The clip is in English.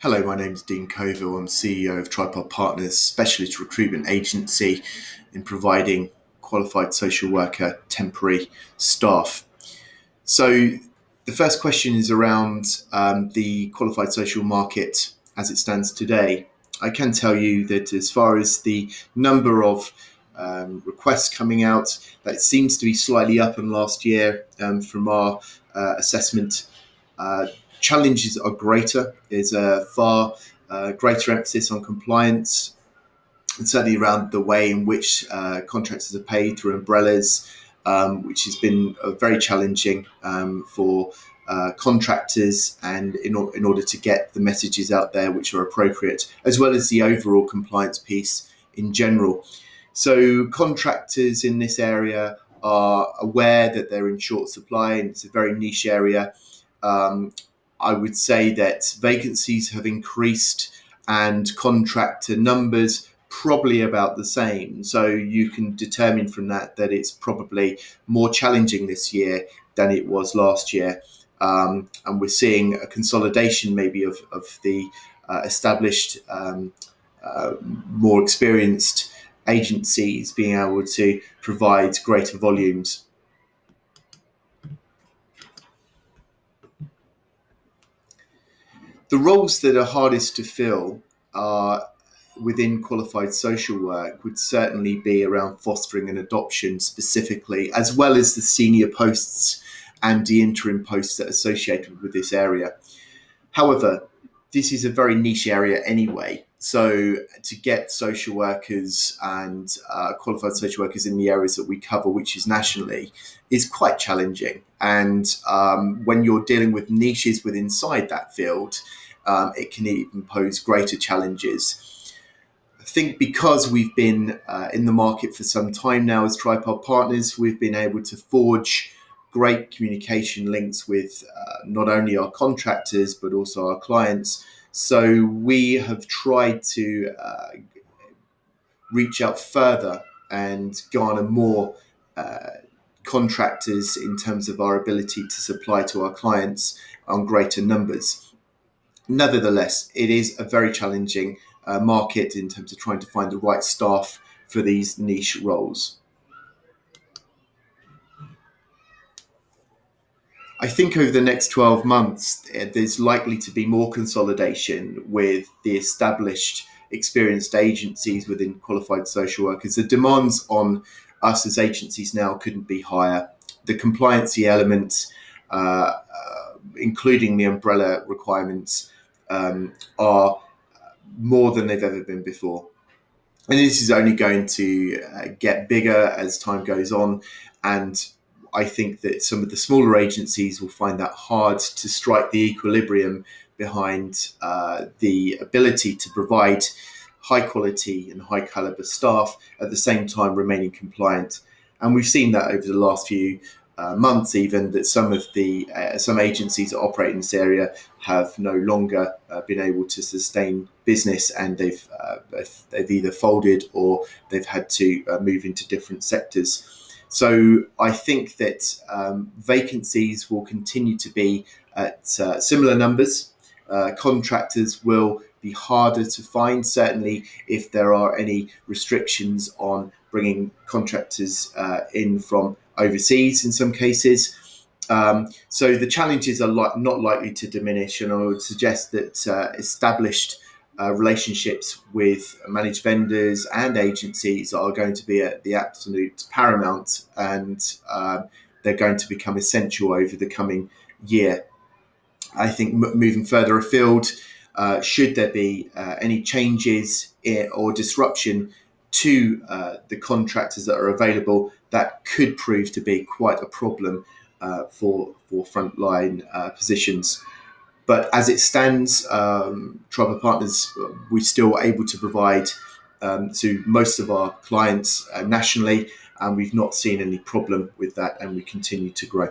Hello, my name is Dean Covill. I'm CEO of Tripod Partners, specialist recruitment agency in providing qualified social worker temporary staff. So the first question is around the qualified social market as it stands today. I can tell you that as far as the number of requests coming out, that seems to be slightly up in last year from our assessment. Challenges are greater. There's a far greater emphasis on compliance, and certainly around the way in which contractors are paid through umbrellas, which has been very challenging for contractors and in order to get the messages out there which are appropriate, as well as the overall compliance piece in general. So contractors in this area are aware that they're in short supply, and it's a very niche area. I would say that vacancies have increased and contractor numbers probably about the same. So you can determine from that it's probably more challenging this year than it was last year. And we're seeing a consolidation maybe of the established, more experienced agencies being able to provide greater volumes. The roles that are hardest to fill are within qualified social work would certainly be around fostering and adoption specifically, as well as the senior posts and the interim posts that are associated with this area. However, this is a very niche area anyway. So to get social workers and qualified social workers in the areas that we cover, which is nationally, is quite challenging. And when you're dealing with niches within inside that field, it can even pose greater challenges. I think because we've been in the market for some time now as Tripod Partners, we've been able to forge great communication links with not only our contractors, but also our clients. So we have tried to reach out further and garner more contractors in terms of our ability to supply to our clients on greater numbers. Nevertheless, it is a very challenging market in terms of trying to find the right staff for these niche roles. I think over the next 12 months, there's likely to be more consolidation with the established, experienced agencies within qualified social workers. The demands on us as agencies now couldn't be higher. The compliancy elements, including the umbrella requirements, are more than they've ever been before. And this is only going to get bigger as time goes on. And I think that some of the smaller agencies will find that hard to strike the equilibrium behind the ability to provide high quality and high caliber staff at the same time remaining compliant. And we've seen that over the last few months, even that some agencies that operate in this area have no longer been able to sustain business, and they've either folded or they've had to move into different sectors. So I think that vacancies will continue to be at similar numbers. Contractors will be harder to find, certainly if there are any restrictions on bringing contractors in from overseas in some cases. So the challenges are not likely to diminish, and I would suggest that established relationships with managed vendors and agencies are going to be at the absolute paramount, and they're going to become essential over the coming year. I think moving further afield, should there be any changes or disruption to the contractors that are available, that could prove to be quite a problem for frontline positions. But as it stands, Tripod Partners, we're still able to provide to most of our clients nationally, and we've not seen any problem with that, and we continue to grow.